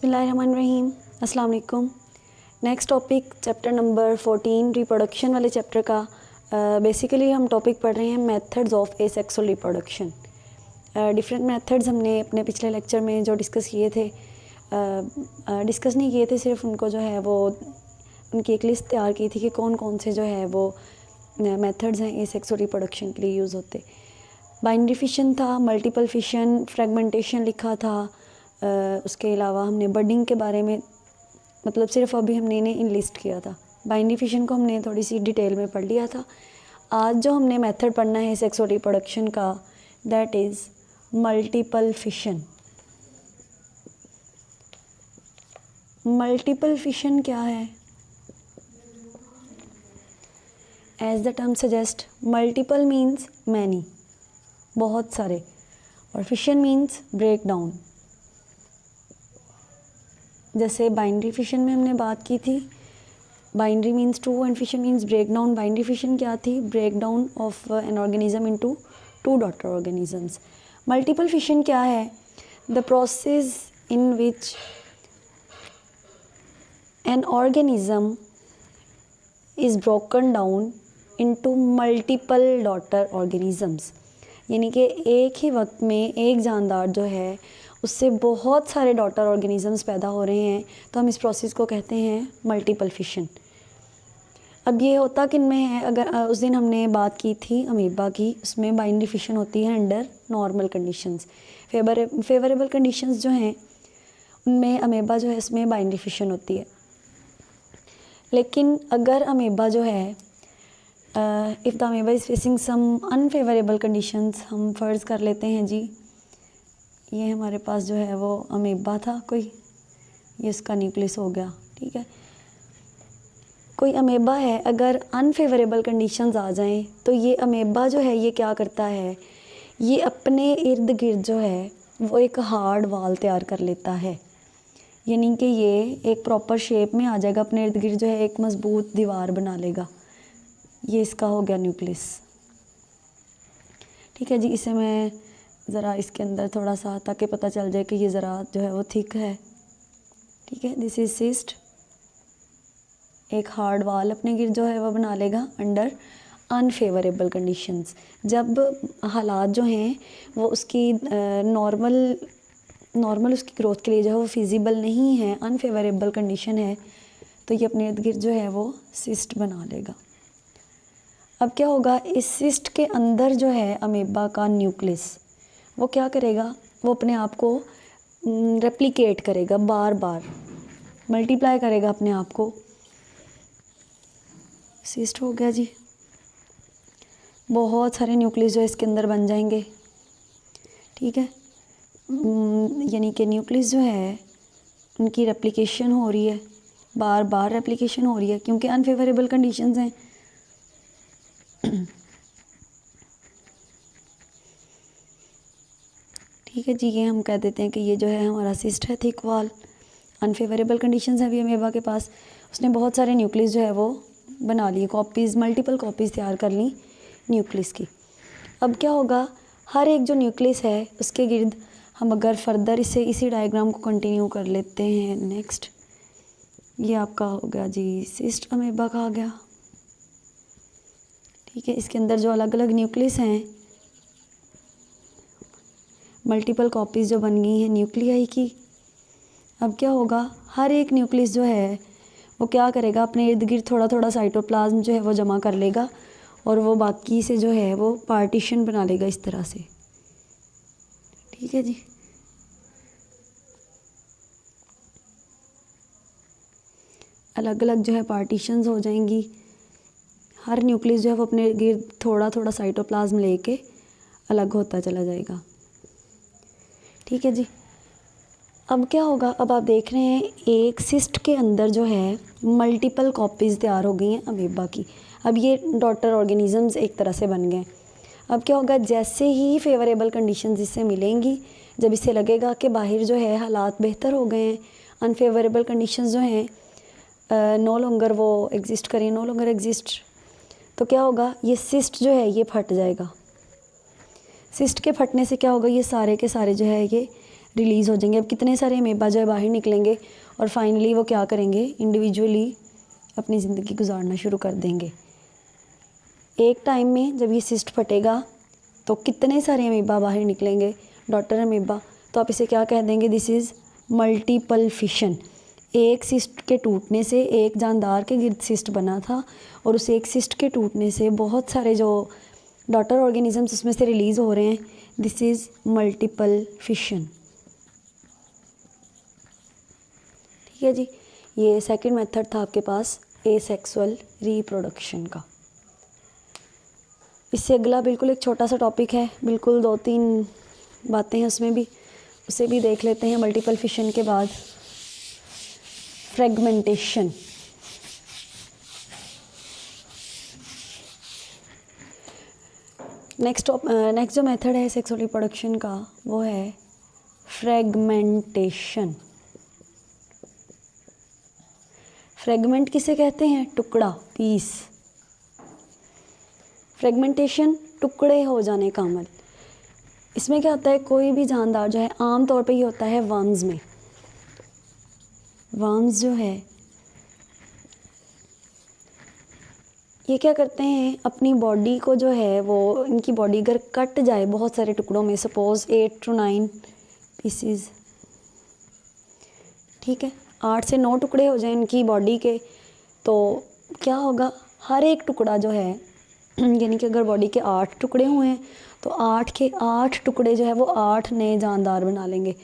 बिस्मिल्लाहिर्रहमानिर्रहीम। अस्सलाम वालेकुम। Next topic chapter number 14 reproduction वाले चैप्टर का बेसिकली हम टॉपिक पढ़ रहे हैं methods of asexual reproduction. Different methods हमने अपने पिछले लेक्चर में जो डिस्कस किए थे, डिस्कस नहीं किए थे, सिर्फ उनको जो है वो उनकी एक लिस्ट तैयार की थी कि कौन कौन से जो है वो मेथड्स हैं एसेक्सुअल रिप्रोडक्शन के लिए यूज़ होते। बाइनरी फिशन था, मल्टीपल फिशन, फ्रेगमेंटेशन लिखा था। उसके अलावा हमने बडिंग के बारे में मतलब सिर्फ अभी हमने इन्हें इनलिस्ट किया था। बाइनरी फिशन को हमने थोड़ी सी डिटेल में पढ़ लिया था। आज जो हमने मेथड पढ़ना है सेक्सुअल रिप्रोडक्शन का, that is multiple fission. Multiple fission क्या है? As the term suggest, multiple means many, बहुत सारे, और फिशन मीन्स ब्रेक डाउन। जैसे बाइनरी फिशन में हमने बात की थी, binary means two and fission means break down. Binary fission क्या थी? Break down of an organism into two daughter organisms. Multiple fission क्या है? The process in which an organism is broken down into multiple daughter organisms. यानी कि एक ही वक्त में एक जानदार जो है उससे बहुत सारे डॉटर ऑर्गेनिजम्स पैदा हो रहे हैं, तो हम इस प्रोसेस को कहते हैं मल्टीपल फिशन। अब ये होता किन में है? अगर उस दिन हमने बात की थी अमीबा की, उसमें बाइनरी फिशन होती है under normal conditions. Favourable conditions जो हैं उनमें अमीबा जो है इसमें बाइनरी फिशन होती है। लेकिन अगर अमीबा जो है if the amoeba is facing some unfavourable conditions, हम फ़र्ज़ कर लेते हैं जी ये हमारे पास जो है वो अमीबा था कोई, ये इसका न्यूक्लियस हो गया, ठीक है। कोई अमीबा है, अगर अनफेवरेबल कंडीशंस आ जाएं तो ये अमीबा जो है ये क्या करता है, ये अपने इर्द गिर्द जो है वो एक हार्ड वाल तैयार कर लेता है। यानी कि ये एक प्रॉपर शेप में आ जाएगा, अपने इर्द गिर्द जो है एक मज़बूत दीवार बना लेगा। ये इसका हो गया न्यूक्लियस, ठीक है जी। इसे मैं ज़रा इसके अंदर थोड़ा सा, ताकि पता चल जाए कि ये ज़रा जो है वो थिक है, ठीक है। दिस इज सिस्ट, एक हार्ड वाल अपने गिर्द जो है वो बना लेगा अंडर अनफेवरेबल कंडीशंस। जब हालात जो हैं वो उसकी नॉर्मल उसकी ग्रोथ के लिए जो है वो फिजिबल नहीं है, अनफेवरेबल कंडीशन है, तो ये अपने इर्द गिर्द जो है वो सिस्ट बना लेगा। अब क्या होगा, इस सिस्ट के अंदर जो है अमीबा का न्यूक्लियस वो क्या करेगा, वो अपने आप को रेप्लिकेट करेगा, बार बार मल्टीप्लाई करेगा अपने आप को। सिस्ट हो गया जी, बहुत सारे न्यूक्लियस जो है इसके अंदर बन जाएंगे, ठीक है। यानी कि न्यूक्लियस जो है उनकी रेप्लिकेशन हो रही है, बार बार रेप्लिकेशन हो रही है क्योंकि अनफेवरेबल कंडीशंस हैं। ठीक है जी, ये हम कह देते हैं कि ये जो है हमारा सिस्ट है, थिक वाल। अनफेवरेबल कंडीशंस है अभी अमीबा के पास, उसने बहुत सारे न्यूक्लियस जो है वो बना लिए, कॉपीज़, मल्टीपल कॉपीज़ तैयार कर ली न्यूक्लियस की। अब क्या होगा, हर एक जो न्यूक्लियस है उसके गिर्द हम अगर फर्दर इसी डायग्राम को कंटिन्यू कर लेते हैं। नेक्स्ट ये आपका हो गया जी सिस्ट अमीबा का आ गया, ठीक है। इसके अंदर जो अलग अलग न्यूक्लियस हैं, मल्टीपल कॉपीज़ जो बन गई हैं न्यूक्लियाई की। अब क्या होगा, हर एक न्यूक्लियस जो है वो क्या करेगा, अपने इर्द गिर्द थोड़ा थोड़ा साइटोप्लाज्म जो है वो जमा कर लेगा और वो बाकी से जो है वो पार्टीशन बना लेगा इस तरह से, ठीक है जी। अलग अलग जो है पार्टीशंस हो जाएंगी, हर न्यूक्लियस जो है वो अपने गिर्द थोड़ा थोड़ा साइटोप्लाज्म लेके अलग होता चला जाएगा, ठीक है जी। अब क्या होगा, अब आप देख रहे हैं एक सिस्ट के अंदर जो है मल्टीपल कॉपीज़ तैयार हो गई हैं अमीबा की। अब ये डॉटर ऑर्गेनिजम्स एक तरह से बन गए। अब क्या होगा, जैसे ही फेवरेबल कंडीशंस इससे मिलेंगी, जब इससे लगेगा कि बाहर जो है हालात बेहतर हो गए हैं, अनफेवरेबल कंडीशंस जो हैं नो लॉन्गर वो एग्जिस्ट करें, नो लॉन्गर एग्जिस्ट, तो क्या होगा, ये सिस्ट जो है ये फट जाएगा। सिस्ट के फटने से क्या होगा, ये सारे के सारे जो है ये रिलीज़ हो जाएंगे। अब कितने सारे अमीबा जो है बाहर निकलेंगे और फाइनली वो क्या करेंगे, इंडिविजुअली अपनी ज़िंदगी गुजारना शुरू कर देंगे। एक टाइम में जब ये सिस्ट फटेगा तो कितने सारे अमीबा बाहर निकलेंगे, डॉटर अमीबा। तो आप इसे क्या कह देंगे, दिस इज़ मल्टीपल फिशन। एक सिस्ट के टूटने से, एक जानदार के गिर्द सिस्ट बना था और उस एक सिस्ट के टूटने से बहुत सारे जो डॉटर ऑर्गेनिजम्स उसमें से रिलीज़ हो रहे हैं, दिस इज़ मल्टीपल फिशन। ठीक है जी, ये सेकंड मेथड था आपके पास एसेक्सुअल रिप्रोडक्शन का। इससे अगला बिल्कुल एक छोटा सा टॉपिक है, बिल्कुल 2-3 बातें हैं उसमें भी, उसे भी देख लेते हैं। मल्टीपल फिशन के बाद फ्रेगमेंटेशन। नेक्स्ट जो मेथड है सेक्सुअल रिप्रोडक्शन का वो है फ्रेगमेंटेशन। फ्रेगमेंट किसे कहते हैं, टुकड़ा, पीस। फ्रेगमेंटेशन टुकड़े हो जाने का अमल। इसमें क्या होता है, कोई भी जानदार जो है, आम तौर पे ये होता है वर्म्स में। वर्म्स जो है ये क्या करते हैं, अपनी बॉडी को जो है वो, इनकी बॉडी अगर कट जाए बहुत सारे टुकड़ों में, सपोज 8 to 9 पीसीज, ठीक है, 8 से 9 टुकड़े हो जाए इनकी बॉडी के, तो क्या होगा, हर एक टुकड़ा जो है यानी कि अगर बॉडी के 8 टुकड़े हुए हैं तो 8 के 8 टुकड़े जो है वो 8 नए जानदार बना लेंगे।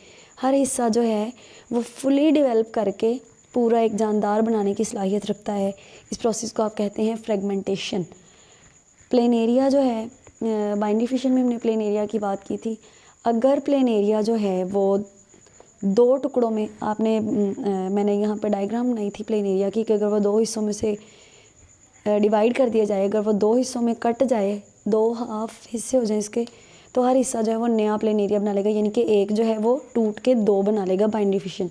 हर हिस्सा जो है वो फुली डेवलप करके पूरा एक जानदार बनाने की सलाहियत रखता है। इस प्रोसेस को आप कहते हैं फ्रेगमेंटेशन। प्लेनेरिया जो है, बाइनरी फिशन में हमने प्लेनेरिया की बात की थी। अगर प्लेनेरिया जो है वो 2 टुकड़ों में, आपने मैंने यहाँ पे डायग्राम बनाई थी प्लेनेरिया की, कि अगर वो 2 हिस्सों में से डिवाइड कर दिया जाए, अगर वो 2 हिस्सों में कट जाए, 2 हाफ हिस्से हो जाए इसके, तो हर हिस्सा जो है वो नया प्लेनेरिया बना लेगा, यानी कि एक जो है वो टूट के 2 बना लेगा, बाइनरी फिशन।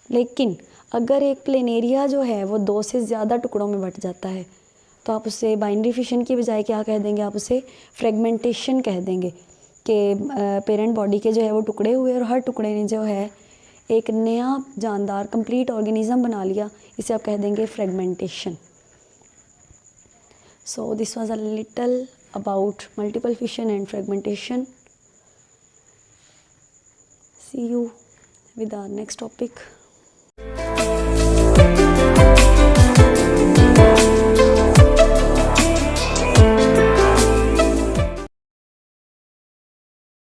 लेकिन अगर एक प्लेनेरिया जो है वो 2 से ज़्यादा टुकड़ों में बट जाता है तो आप उसे बाइनरी फिशन की बजाय क्या कह देंगे, आप उसे फ्रेगमेंटेशन कह देंगे। कि पेरेंट बॉडी के जो है वो टुकड़े हुए और हर टुकड़े ने जो है एक नया जानदार कंप्लीट ऑर्गेनिज्म बना लिया, इसे आप कह देंगे fragmentation. So this was a little about multiple fission and fragmentation. See you with our next topic.